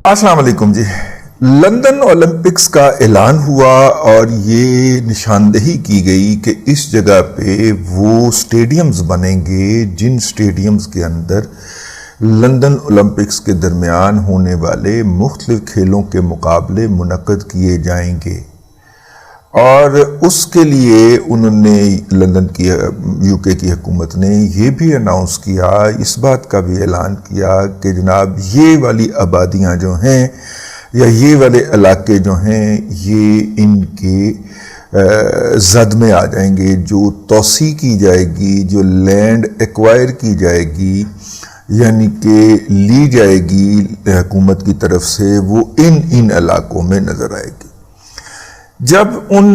अस्सलाम वालेकुम जी। London Olympics का ऐलान हुआ और ये निशानदेही की गई कि इस जगह पे वो स्टेडियम्स बनेंगे जिन स्टेडियम्स के अंदर लंदन ओलंपिक्स के दरमियान होने वाले मुख्तलिफ खेलों के मुकाबले मुनक्कद किए जाएंगे। और उसके लिए उन्होंने लंदन की यूके की हुकूमत ने ये भी अनाउंस किया, इस बात का भी ऐलान किया कि जनाब ये वाली आबादियां जो हैं या ये वाले इलाके जो हैं ये इनके जद में आ जाएंगे। जो तोसी की जाएगी, जो लैंड एक्वायर की जाएगी यानी कि ली जाएगी हुकूमत की तरफ से, वो इन इलाकों में नजर आएगी। जब उन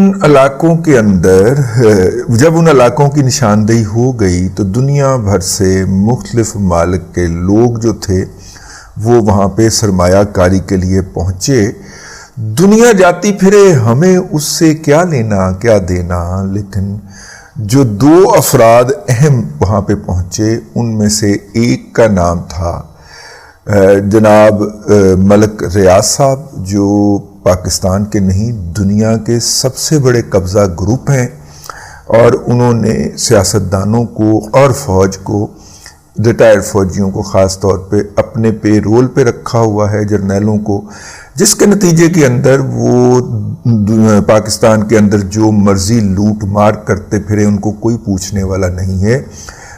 इलाकों की निशानदेही हो गई तो दुनिया भर से मुख्तलिफ ममालिक के लोग जो थे वो वहाँ पे सरमायाकारी के लिए पहुँचे। दुनिया जाती फिरे, हमें उससे क्या लेना क्या देना, लेकिन जो दो अफराद अहम वहाँ पे पहुँचे उनमें से एक का नाम था जनाब मलिक रियाज साहब, जो पाकिस्तान के नहीं दुनिया के सबसे बड़े कब्ज़ा ग्रुप हैं। और उन्होंने सियासतदानों को और फ़ौज को, रिटायर्ड फ़ौजियों को ख़ास तौर पे अपने पे रोल पे रखा हुआ है, जर्नैलों को, जिसके नतीजे के अंदर वो पाकिस्तान के अंदर जो मर्जी लूट मार करते फिरे उनको कोई पूछने वाला नहीं है।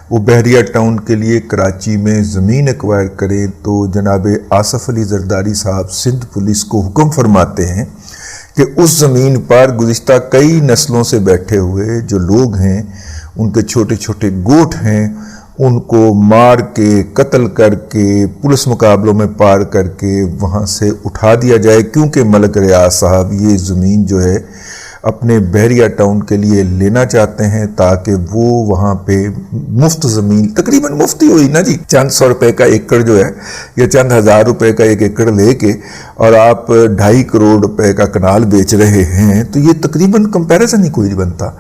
वो बहरिया टाउन के लिए कराची में ज़मीन एक्वायर करें तो जनाब आसफ अली जरदारी साहब सिंध पुलिस को हुक्म फरमाते हैं कि उस ज़मीन पर गुज़िश्ता कई नस्लों से बैठे हुए जो लोग हैं, उनके छोटे छोटे गोठ हैं, उनको मार के कत्ल करके पुलिस मुकाबलों में पार करके वहाँ से उठा दिया जाए, क्योंकि मलिक रियाज साहब ये ज़मीन जो है अपने बहरिया टाउन के लिए लेना चाहते हैं ताकि वो वहाँ पे मुफ्त ज़मीन, तकरीबन मुफ्ती हुई ना जी, चंद सौ रुपए का एकड़ जो है या चंद हज़ार रुपए का एक एकड़ लेके और आप 2.5 करोड़ रुपए का कनाल बेच रहे हैं तो ये तकरीबन कंपैरिजन ही कोई नहीं बनता,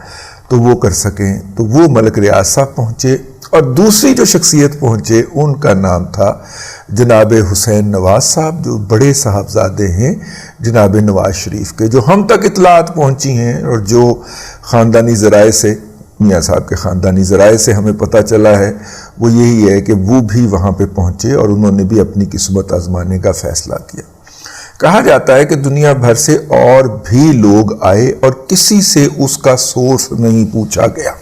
तो वो कर सकें। तो वो मलिक रियाज साहब पहुँचे। और दूसरी जो शख्सियत पहुँचे उनका नाम था जनाब हुसैन नवाज साहब, जो बड़े साहबजादे हैं जनाब नवाज शरीफ के, जो हम तक इतलात पहुँची हैं और जो ख़ानदानी ज़राए से, मियाँ साहब के ख़ानदानी ज़राए से हमें पता चला है, वो यही है कि वो भी वहाँ पे पहुँचे और उन्होंने भी अपनी किस्मत आजमाने का फ़ैसला किया। कहा जाता है कि दुनिया भर से और भी लोग आए और किसी से उसका सोर्स नहीं पूछा गया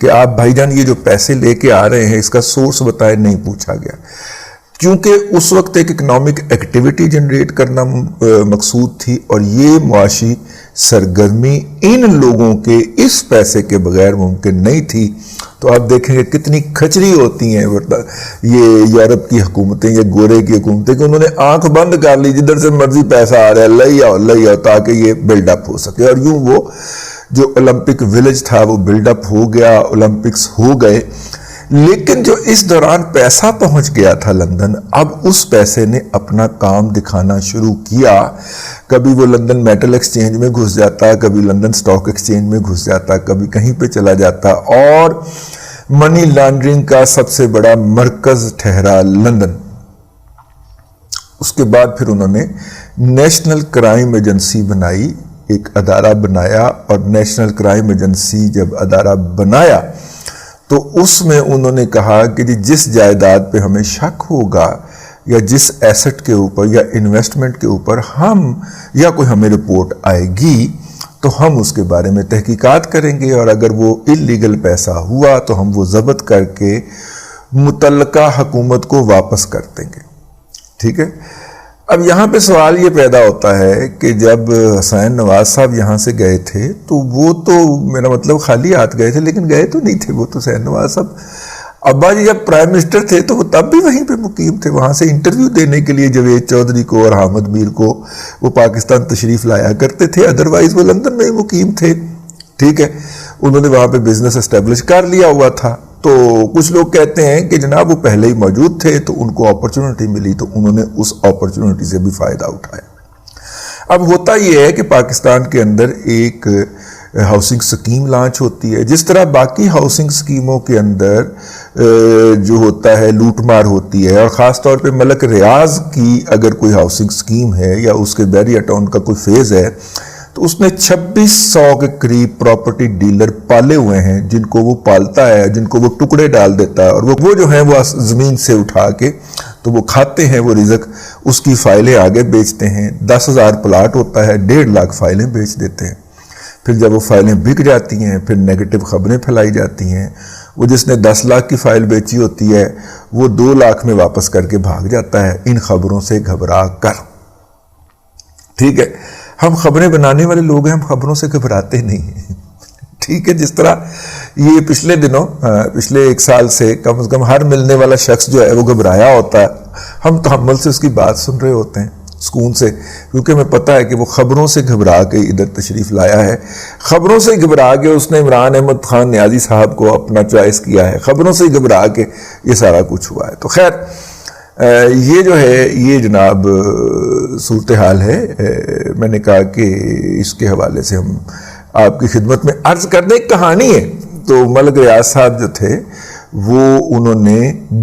कि आप भाईजान ये जो पैसे लेके आ रहे हैं इसका सोर्स बताएं, नहीं पूछा गया, क्योंकि उस वक्त एक इकोनॉमिक एक्टिविटी जनरेट करना मकसूद थी और ये मुआशी सरगर्मी इन लोगों के इस पैसे के बगैर मुमकिन नहीं थी। तो आप देखेंगे कितनी खचरी होती हैं ये यूरोप की हुकूमतें, ये गोरे की हुकूमतें, कि उन्होंने आंख बंद कर ली, जिधर से मर्जी पैसा आ रहा है लई आओ ताकि ये बिल्डअप हो सके। और यूं वो जो ओलंपिक विलेज था वो बिल्डअप हो गया, ओलंपिक्स हो गए, लेकिन जो इस दौरान पैसा पहुंच गया था लंदन, अब उस पैसे ने अपना काम दिखाना शुरू किया। कभी वो लंदन मेटल एक्सचेंज में घुस जाता, कभी लंदन स्टॉक एक्सचेंज में घुस जाता, कभी कहीं पे चला जाता और मनी लॉन्ड्रिंग का सबसे बड़ा मरकज ठहरा लंदन। उसके बाद फिर उन्होंने नेशनल क्राइम एजेंसी बनाई, एक अदारा बनाया, और नेशनल क्राइम एजेंसी जब अदारा बनाया तो उसमें उन्होंने कहा कि जिस जायदाद पे हमें शक होगा या जिस एसेट के ऊपर या इन्वेस्टमेंट के ऊपर हम या कोई हमें रिपोर्ट आएगी तो हम उसके बारे में तहकीकात करेंगे, और अगर वो इल्लीगल पैसा हुआ तो हम वो जब्त करके मुतल्लका हुकूमत को वापस कर देंगे। ठीक है। अब यहाँ पे सवाल ये पैदा होता है कि जब हुसैन नवाज साहब यहाँ से गए थे तो वो तो मेरा मतलब खाली हाथ गए थे, लेकिन गए तो नहीं थे वो तो हुसैन नवाज साहब अब्बा जी जब प्राइम मिनिस्टर थे तो वो तब भी वहीं पे मुकीम थे। वहाँ से इंटरव्यू देने के लिए जवेद चौधरी को और हामिद मीर को वो पाकिस्तान तशरीफ़ लाया करते थे, अदरवाइज़ वो लंदन में ही मुकीम थे। ठीक है। उन्होंने वहाँ पे बिजनेस एस्टेब्लिश कर लिया हुआ था। तो कुछ लोग कहते हैं कि जनाब वो पहले ही मौजूद थे तो उनको अपॉर्चुनिटी मिली तो उन्होंने उस अपॉर्चुनिटी से भी फ़ायदा उठाया। अब होता यह है कि पाकिस्तान के अंदर एक हाउसिंग स्कीम लॉन्च होती है। जिस तरह बाकी हाउसिंग स्कीमों के अंदर जो होता है लूटमार होती है, और ख़ास तौर पे मलक रियाज की अगर कोई हाउसिंग स्कीम है या उसके बैरिया टाउन का कोई फेज़ है, तो उसने 2600 के करीब प्रॉपर्टी डीलर पाले हुए हैं, जिनको वो पालता है, जिनको वो टुकड़े डाल देता है, और वो जो है वो ज़मीन से उठा के तो वो खाते हैं वो रिज़्क, उसकी फाइलें आगे बेचते हैं। 10,000 प्लाट होता है, 1.5 लाख फाइलें बेच देते हैं। फिर जब वो फाइलें बिक जाती हैं, फिर नेगेटिव खबरें फैलाई जाती हैं। वो जिसने 10 लाख की फाइल बेची होती है, वो 2 लाख में वापस करके भाग जाता है इन खबरों से घबरा कर। ठीक है, हम खबरें बनाने वाले लोग हैं, हम खबरों से घबराते नहीं हैं। ठीक है, जिस तरह ये पिछले दिनों पिछले 1 साल से कम हर मिलने वाला शख्स जो है वो घबराया होता है, हम तहम्मुल से उसकी बात सुन रहे होते हैं, सुकून से, क्योंकि हमें पता है कि वो खबरों से घबरा के इधर तशरीफ लाया है। खबरों से घबरा के उसने इमरान अहमद खान न्याजी साहब को अपना चॉइस किया है, खबरों से घबरा के ये सारा कुछ हुआ है। तो खैर ये जो है ये जनाब सूरत हाल है। मैंने कहा कि इसके हवाले से हम आपकी खिदमत में अर्ज कर दें। कहानी है तो मलक रियाज साहब जो थे वो उन्होंने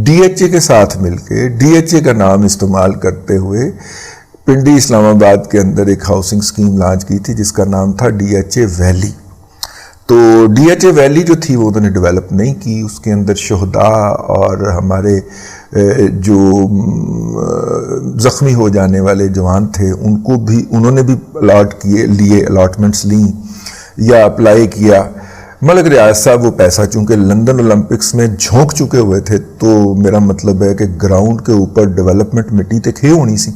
DHA के साथ मिलके, DHA का नाम इस्तेमाल करते हुए पिंडी इस्लामाबाद के अंदर एक हाउसिंग स्कीम लॉन्च की थी जिसका नाम था DHA वैली। तो DHA वैली जो थी वो उन्होंने डेवलप नहीं की, उसके अंदर शहदा और हमारे जो ज़ख्मी हो जाने वाले जवान थे उनको भी उन्होंने भी अलॉटमेंट्स ली या अप्लाई किया। मलक रियाज साहब वो पैसा चूंकि लंदन ओलंपिक्स में झोंक चुके हुए थे, तो मेरा मतलब है कि ग्राउंड के ऊपर डेवलपमेंट मिट्टी तक खे होनी सी।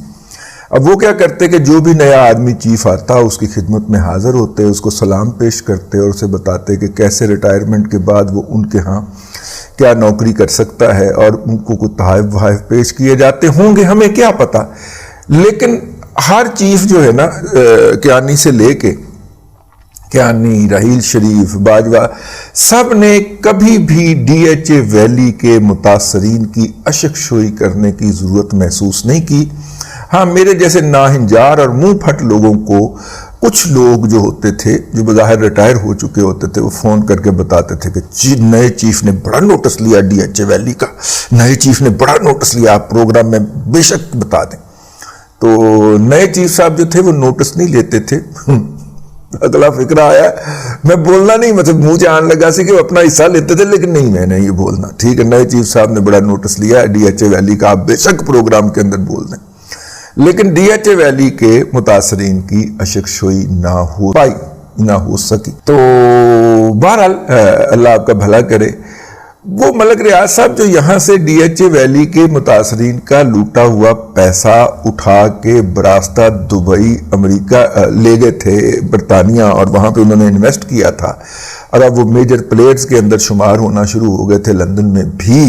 अब वो क्या करते कि जो भी नया आदमी चीफ आता उसकी खिदमत में हाजिर होते, उसको सलाम पेश करते और उसे बताते कि कैसे रिटायरमेंट के बाद वो उनके यहाँ क्या नौकरी कर सकता है, और उनको कुछ तोहफ़ वहाफ़ पेश किए जाते होंगे, हमें क्या पता। लेकिन हर चीफ जो है ना, कियानी से लेके कियानी, राहील शरीफ, बाजवा, सब ने कभी भी DHA वैली के मुतासरीन की अशकशोई करने की ज़रूरत महसूस नहीं की। हाँ, मेरे जैसे नाहिंजार और मुंह फट लोगों को कुछ लोग जो होते थे, जो बज़ाहिर रिटायर हो चुके होते थे, वो फ़ोन करके बताते थे कि नए चीफ ने बड़ा नोटिस लिया DHA वैली का, नए चीफ ने बड़ा नोटिस लिया, आप प्रोग्राम में बेशक बता दें। तो नए चीफ साहब जो थे वो नोटिस नहीं लेते थे। अगला फिक्र आया, मैं बोलना नहीं, मतलब मुंह से आने लगा सी कि वो अपना हिस्सा लेते थे, लेकिन नहीं, मैंने ये बोलना। ठीक है, नए चीफ साहब ने बड़ा नोटिस लिया है DHA वैली का, आप बेशक प्रोग्राम के अंदर बोल दें। लेकिन DHA वैली के मुतासरीन की अशकशोई ना हो सकी। तो बहरहाल अल्लाह आपका भला करे। वो मलक रियाज साहब जो यहाँ से DHA वैली के मुतासरीन का लूटा हुआ पैसा उठा के बरास्ता दुबई, अमेरिका ले गए थे, बरतानिया, और वहाँ पे उन्होंने इन्वेस्ट किया था, और अब वो मेजर प्लेयर्स के अंदर शुमार होना शुरू हो गए थे लंदन में भी,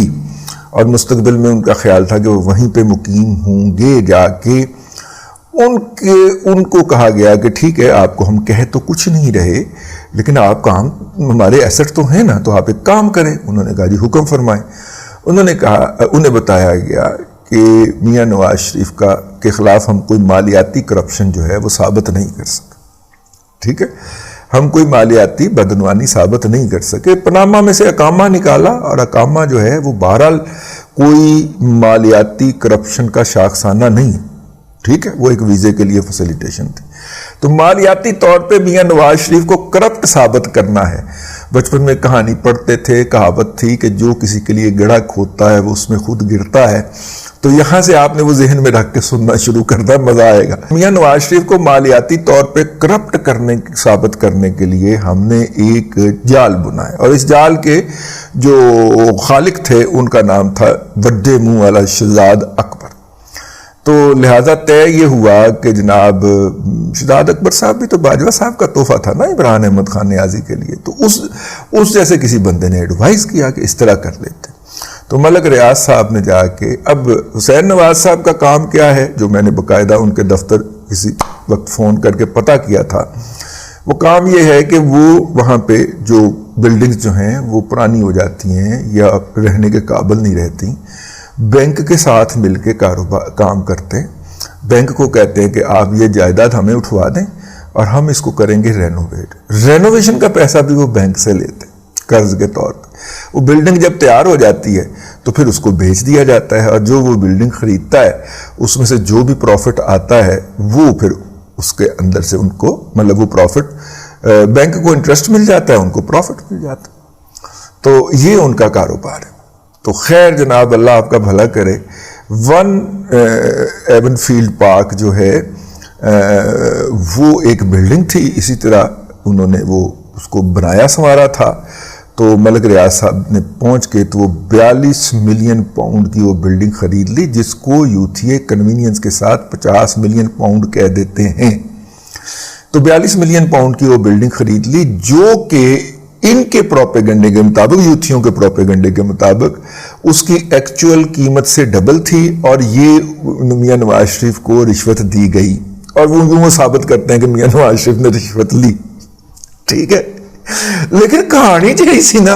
और मुस्तकबिल में उनका ख्याल था कि वो वहीं पे मुकीम होंगे जाके। उनको कहा गया कि ठीक है, आपको हम कहे तो कुछ नहीं रहे, लेकिन आप काम, हमारे एसेट तो हैं ना, तो आप एक काम करें। उन्होंने कहा जी हुक्म फरमाएं। उन्होंने कहा, उन्हें बताया गया कि मियां नवाज शरीफ के खिलाफ हम कोई मालियाती करप्शन जो है वो साबित नहीं कर सके। ठीक है, हम कोई मालियाती बदनवानी साबित नहीं कर सके। पनामा में से अकामा निकाला, और अकामा जो है वो बहरहाल कोई मालियाती करप्शन का शाखसाना नहीं। ठीक है, वो एक वीजे के लिए फैसिलिटेशन थी। तो मालियाती तौर पे मियां नवाज शरीफ को करप्ट साबित करना है। बचपन में कहानी पढ़ते थे, कहावत थी कि जो किसी के लिए गड़ा खोदता है वो उसमें खुद गिरता है। तो यहां से आपने वो जहन में रख के सुनना शुरू करना, मजा आएगा। मियां नवाज शरीफ को मालियाती तौर पे करप्ट साबित करने के लिए हमने एक जाल बुनाया, और इस जाल के जो खालिक थे उनका नाम था बड़े मुंह वाला शहजाद अकबर। तो लिहाजा तय ये हुआ कि जनाब शहजाद अकबर साहब भी तो बाजवा साहब का तोहफा था ना इमरान अहमद खान न्याजी के लिए, तो उस जैसे किसी बंदे ने एडवाइस किया कि इस तरह कर लेते। तो मलक रियाज साहब ने जाके, अब हुसैन नवाज साहब का काम क्या है, जो मैंने बाकायदा उनके दफ्तर किसी वक्त फ़ोन करके पता किया था, वो काम ये है कि वो वहाँ पे जो बिल्डिंग्स जो हैं वो पुरानी हो जाती हैं या रहने के काबिल नहीं रहती, बैंक के साथ मिलके काम करते हैं। बैंक को कहते हैं कि आप ये जायदाद हमें उठवा दें और हम इसको करेंगे रेनोवेट। रेनोवेशन का पैसा भी वो बैंक से लेते कर्ज के तौर पर। वो बिल्डिंग जब तैयार हो जाती है तो फिर उसको बेच दिया जाता है, और जो वो बिल्डिंग खरीदता है उसमें से जो भी प्रॉफिट आता है वो फिर उसके अंदर से उनको, मतलब वो प्रॉफिट बैंक को इंटरेस्ट मिल जाता है, उनको प्रॉफिट मिल जाता है। तो ये उनका कारोबार है। तो खैर जनाब, अल्लाह आपका भला करे। वन एवन फील्ड पार्क जो है वो एक बिल्डिंग थी, इसी तरह उन्होंने वो उसको बनाया संवारा था। तो मलिक रियाज साहब ने पहुंच के तो वो 42 मिलियन पाउंड की वो बिल्डिंग खरीद ली, जिसको यूथिए कन्वीनियंस के साथ 50 मिलियन पाउंड कह देते हैं। तो 42 मिलियन पाउंड की वो बिल्डिंग खरीद ली, जो कि इनके प्रोपेगेंडे के मुताबिक, यूथियों के प्रोपेगेंडे के मुताबिक उसकी एक्चुअल कीमत से डबल थी, और ये मियां नवाज शरीफ को रिश्वत दी गई, और वो साबित करते हैं कि मियां नवाज शरीफ ने रिश्वत ली। ठीक है, लेकिन कहानी जो ऐसी ना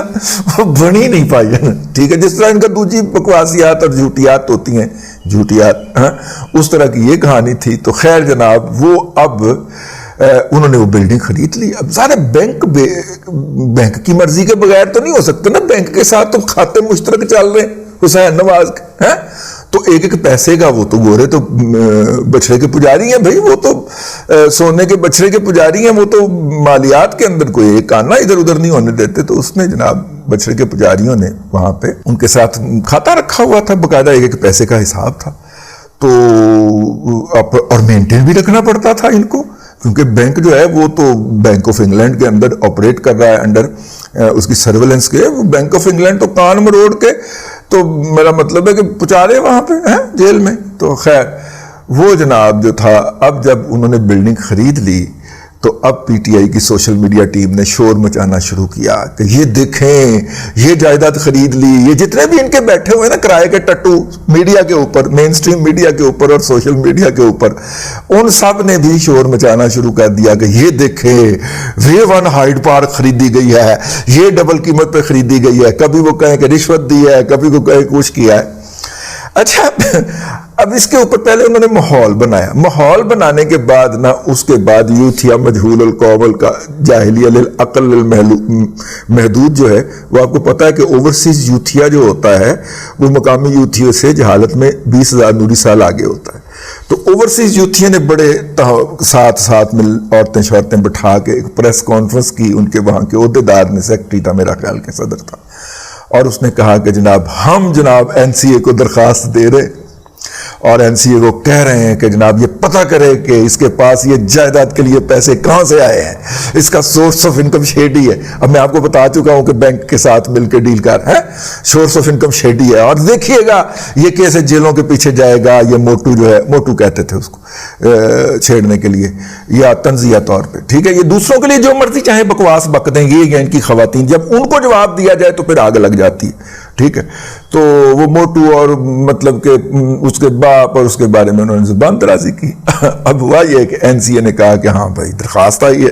वो बनी नहीं पाई है ना। ठीक है, जिस तरह इनका दूसरी बकवासियात और झूठियात होती हैं, झूठियात, उस तरह की ये कहानी थी। तो खैर जनाब, वो अब उन्होंने वो बिल्डिंग खरीद ली। अब सारे बैंक की मर्जी के बगैर तो नहीं हो सकते ना, बैंक के साथ तो खाते मुश्तरक चल रहे हैं हुसैन नवाज के, हैं? तो एक एक पैसे का, वो तो गोरे तो बछड़े के पुजारी हैं भाई, वो तो सोने के बछड़े के पुजारी हैं, वो तो मालियात के अंदर कोई एक आना इधर उधर नहीं होने देते। तो उसने जनाब बछड़े के पुजारियों ने वहां पे उनके साथ खाता रखा हुआ था, बकायदा एक एक पैसे का हिसाब था। तो और मेंटेन भी रखना पड़ता था इनको, क्योंकि बैंक जो है वो तो बैंक ऑफ इंग्लैंड के अंदर ऑपरेट कर रहा है, अंडर उसकी सर्वेलेंस के। बैंक ऑफ इंग्लैंड तो कान मरोड़ के, तो मेरा मतलब है कि पहुंचा रहे वहां पे हैं जेल में। तो खैर वो जनाब जो था, अब जब उन्होंने बिल्डिंग खरीद ली तो अब पीटीआई की सोशल मीडिया टीम ने शोर मचाना शुरू किया कि ये देखें, ये जायदाद खरीद ली। ये जितने भी इनके बैठे हुए ना किराए के टट्टू मीडिया के ऊपर, मेन स्ट्रीम मीडिया के ऊपर और सोशल मीडिया के ऊपर, उन सब ने भी शोर मचाना शुरू कर दिया कि ये देखें, वे वन हाइड पार्क खरीदी गई है, ये डबल कीमत पे खरीदी गई है। कभी वो कहें कि रिश्वत दी है, कभी वो कहें कुछ किया है। अच्छा, अब इसके ऊपर पहले उन्होंने माहौल बनाया। माहौल बनाने के बाद ना, उसके बाद यूथिया मजहूल अल कौमल का जाहिलिया लिल अक़ल लिल महदूद जो है, वो आपको पता है कि ओवरसीज यूथिया जो होता है वो मकामी यूथियों से जहालत में 20,000 नूरी साल आगे होता है। तो ओवरसीज यूथिया ने बड़े साथ में औरतें शौरतें बिठा के एक प्रेस कॉन्फ्रेंस की। उनके वहां के ओहदेदार ने, सेक्रेटरी था मेरा ख्याल के सदर था, और उसने कहा कि जनाब हम जनाब एनसीए को दरखास्त दे रहे, और एनसीए को कह रहे हैं कि जनाब ये पता करे कि इसके पास ये जायदाद के लिए पैसे कहां से आए हैं, इसका सोर्स ऑफ इनकम शेडी है। अब मैं आपको बता चुका हूं कि बैंक के साथ मिलकर डील कर है, सोर्स ऑफ इनकम शेडी है। और देखिएगा ये कैसे जेलों के पीछे जाएगा। ये मोटू जो है, मोटू कहते थे उसको छेड़ने के लिए या तंजिया तौर पर, ठीक है। ये दूसरों के लिए जो मर्जी चाहे बकवास बक दें, ये इनकी खवातीन, जब उनको जवाब दिया जाए तो फिर आग लग जाती है, ठीक है। तो वो मोटू और मतलब के उसके बाप और उसके बारे में उन्होंने जुबान दराजी की। अब हुआ ये कि एनसीए ने कहा कि हाँ भाई दरखास्त आई है,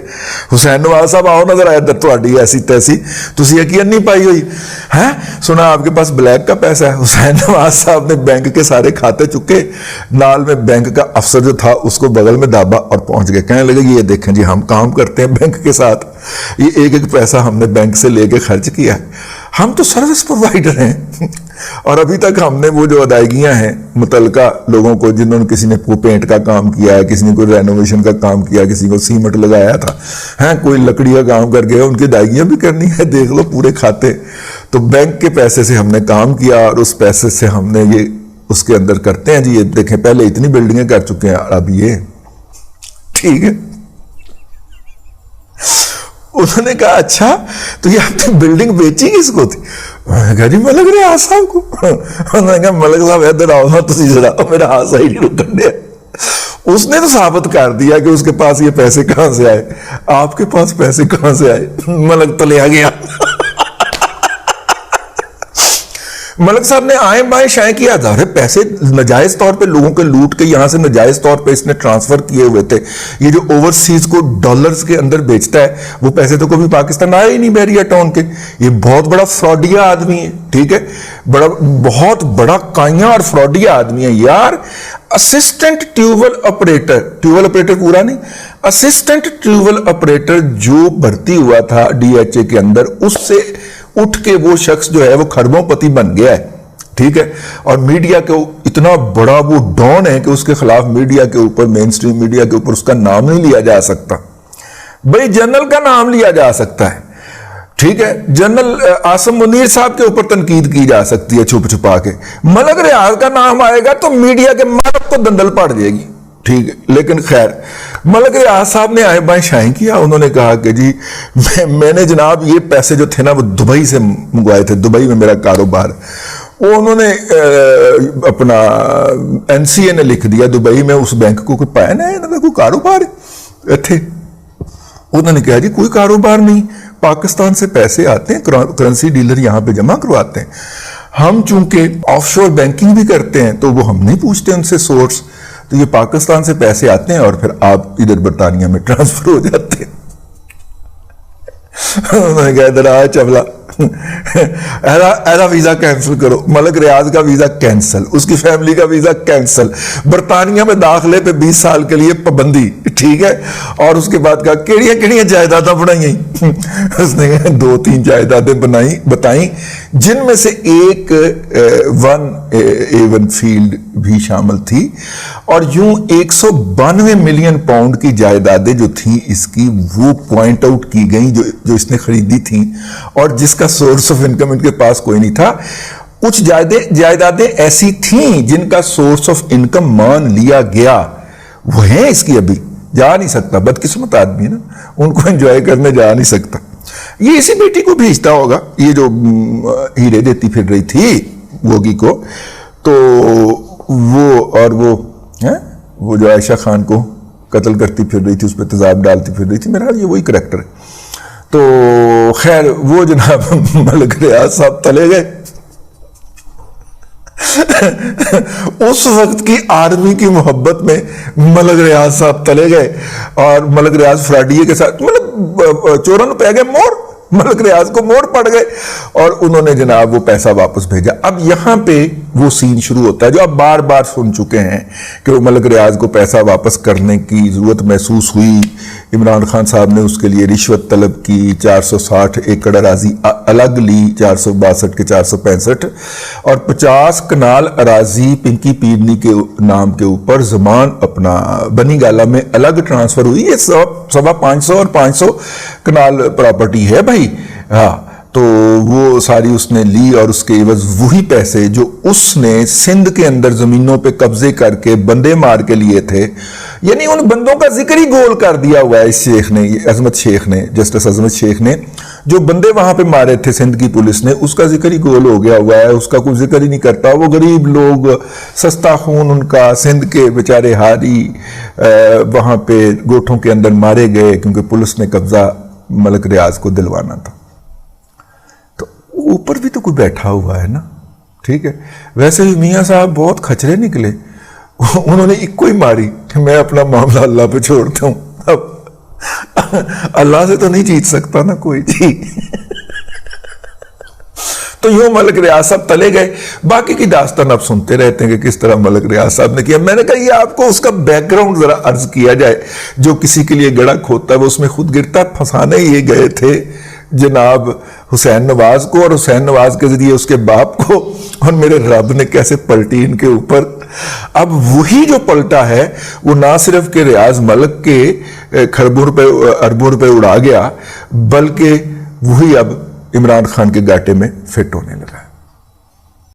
हुसैन नवाज साहब आओ नजर आया थोड़ी ऐसी तैसी, तुसी यकीन नहीं पाई हुई है, सुना आपके पास ब्लैक का पैसा है। हुसैन नवाज साहब ने बैंक के सारे खाते चुके, नाल में बैंक का अफसर जो था उसको बगल में दाबा और पहुंच गए। कहने लगे ये देखें जी, हम काम करते हैं बैंक के साथ, ये एक एक पैसा हमने बैंक से लेके खर्च किया है, हम तो सर्विस प्रोवाइडर हैं। और अभी तक हमने वो जो अदायगियां हैं मुतलका लोगों को, जिन्होंने किसी ने को पेंट का काम किया है, किसी ने कोई रेनोवेशन का काम किया, किसी को सीमेंट लगाया था, हैं कोई लकड़ी का काम कर गया, उनकी अदायगियां भी करनी है, देख लो पूरे खाते। तो बैंक के पैसे से हमने काम किया और उस पैसे से हमने ये उसके अंदर करते हैं जी, ये देखें पहले इतनी बिल्डिंगें कर चुके हैं, अब ये ठीक है। उन्होंने कहा अच्छा तो ये आपने बिल्डिंग बेची किसको थी? मैंने कहा जी मलिक रियाज साहब को। उन्होंने कहा मलिक साहब इधर आओ ना, तुम जरा मेरा हाथ सही नहीं रुकन दिया। उसने तो साबित कर दिया कि उसके पास ये पैसे कहां से आए। आपके पास पैसे कहां से आए? मलिक तले आ गया। मलिक साहब ने आए बाएं शाएं किया, अरे पैसे नजायज तौर पे लोगों के लूट के यहां से नजायज तौर पे इसने ट्रांसफर किए हुए थे। ये जो ओवरसीज को डॉलर्स के अंदर बेचता है, वो पैसे तो कभी पाकिस्तान आए ही नहीं बैरिया टाउन के। ये बहुत बड़ा फ्रॉडिया आदमी है, ठीक है, बहुत बड़ा काइया और फ्रॉडिया आदमी है यार। असिस्टेंट ट्यूबवेल ऑपरेटर पूरा नहीं, असिस्टेंट ट्यूबवेल ऑपरेटर जो भर्ती हुआ था डीएचए के अंदर, उससे उठ के वो शख्स जो है वो खरबों-पति बन गया है, ठीक है। और मीडिया के इतना बड़ा वो डॉन है कि उसके खिलाफ मीडिया के ऊपर, मेन स्ट्रीम मीडिया के ऊपर उसका नाम नहीं लिया जा सकता। भाई जनरल का नाम लिया जा सकता है, ठीक है, जनरल आसम मुनीर साहब के ऊपर तनकीद की जा सकती है छुप छुपा के। मलक रियाज का नाम आएगा तो मीडिया के मारक को दंदल पड़ जाएगी, ठीक है। लेकिन खैर, मलक रियाज साहब ने आए बाएं शाएं किया। उन्होंने कहा कि जी मैंने जनाब ये पैसे जो थे ना वो दुबई से मंगवाए थे, दुबई में मेरा कारोबार। वो उन्होंने अपना एनसीए ने लिख दिया दुबई में, उस बैंक को कोई पाया ना है, कोई कारोबार थे। उन्होंने कहा जी कोई कारोबार नहीं, पाकिस्तान से पैसे आते हैं, करेंसी डीलर यहां पे जमा करवाते हैं। हम चूंकि ऑफशोर बैंकिंग भी करते हैं तो वो हम नहीं पूछते उनसे सोर्स, तो ये पाकिस्तान से पैसे आते हैं और फिर आप इधर बरतानिया में ट्रांसफर हो जाते हैं। उन्होंने कहा इधर आ चवला, ऐसा वीजा कैंसिल करो। मलक रियाज का वीजा कैंसिल, उसकी फैमिली का वीजा कैंसिल, बरतानिया में दाखिले पे 20 साल के लिए पाबंदी, ठीक है। और उसके बाद कहा केड़ियां जायदादा बनाई। उसने 2-3 जायदादें बताई, जिनमें से एक 1A1 फील्ड भी शामिल थी। और यूं 192 मिलियन पाउंड की जायदादें जो थी इसकी, वो पॉइंट आउट की गई जो इसने खरीदी थी, और जिसका सोर्स ऑफ इनकम इनके पास कोई नहीं था। कुछ जायदादें ऐसी थीं जिनका सोर्स ऑफ इनकम मान लिया गया, वो है इसकी अभी जा नहीं सकता। बदकिस्मत आदमी है ना, उनको एंजॉय करने जा नहीं सकता। ये इसी बेटी को भेजता होगा, ये जो हीरे देती फिर रही थी वोगी को, तो वो जो आयशा खान को कत्ल करती फिर रही थी, उस पर तेजाब डालती फिर रही थी, मेरा ये वही करैक्टर है। तो खैर वो जनाब मलिक रियाज साहब तले गए। उस वक्त की आर्मी की मोहब्बत में मलिक रियाज साहब तले गए और मलिक रियाज फ्राडिये के साथ, मतलब चोरन पे गए मोड़, मलिक रियाज को मोड़ पड़ गए और उन्होंने जनाब वो पैसा वापस भेजा। अब यहां पे वो सीन शुरू होता है जो आप बार बार सुन चुके हैं कि वो मलिक रियाज को पैसा वापस करने की जरूरत महसूस हुई। इमरान खान साहब ने उसके लिए रिश्वत तलब की, 460 एकड़ अराजी अलग ली, 462 के 465, और 50 कनाल अराजी पिंकी पीरनी के नाम के ऊपर जमान अपना बनी गाला में अलग ट्रांसफर हुई। ये 525 और 500 कनाल प्रॉपर्टी है भाई, हाँ। तो वो सारी उसने ली और उसके एवज वही पैसे जो उसने सिंध के अंदर जमीनों पे कब्जे करके बंदे मार के लिए थे, यानी उन बंदों का जिक्र ही गोल कर दिया हुआ है इस शेख ने, अजमत शेख ने, जस्टिस अजमत शेख ने। जो बंदे वहां पे मारे थे सिंध की पुलिस ने, उसका जिक्र ही गोल हो गया हुआ है, उसका कोई जिक्र ही नहीं करता। वो गरीब लोग, सस्ता खून उनका, सिंध के बेचारे हारी वहां पे गोठों के अंदर मारे गए क्योंकि पुलिस ने कब्जा मलिक रियाज को दिलवाना था। ऊपर भी तो कोई बैठा हुआ है ना, ठीक है। वैसे भी मियां साहब बहुत खचरे निकले, उन्होंने इक्को ही मारी कि मैं अपना मामला अल्लाह पे छोड़ता हूं। अब अल्लाह से तो नहीं जीत सकता ना कोई जी। तो यूं मलिक रियाज साहब तले गए। बाकी की दास्तान आप सुनते रहते हैं कि किस तरह मलिक रियाज साहब ने किया। मैंने कहा ये आपको उसका बैकग्राउंड जरा अर्ज किया जाए। जो किसी के लिए गड़ा खोता है वो उसमें खुद गिरता। फंसाने ये गए थे जनाब हुसैन नवाज को, और हुसैन नवाज के जरिए उसके बाप को, और मेरे रब ने कैसे पलटी इनके ऊपर। अब वही जो पलटा है वो ना सिर्फ के रियाज मलिक के खरबों रुपए अरबों रुपए उड़ा गया, बल्कि वही अब इमरान खान के गाटे में फिट होने लगा।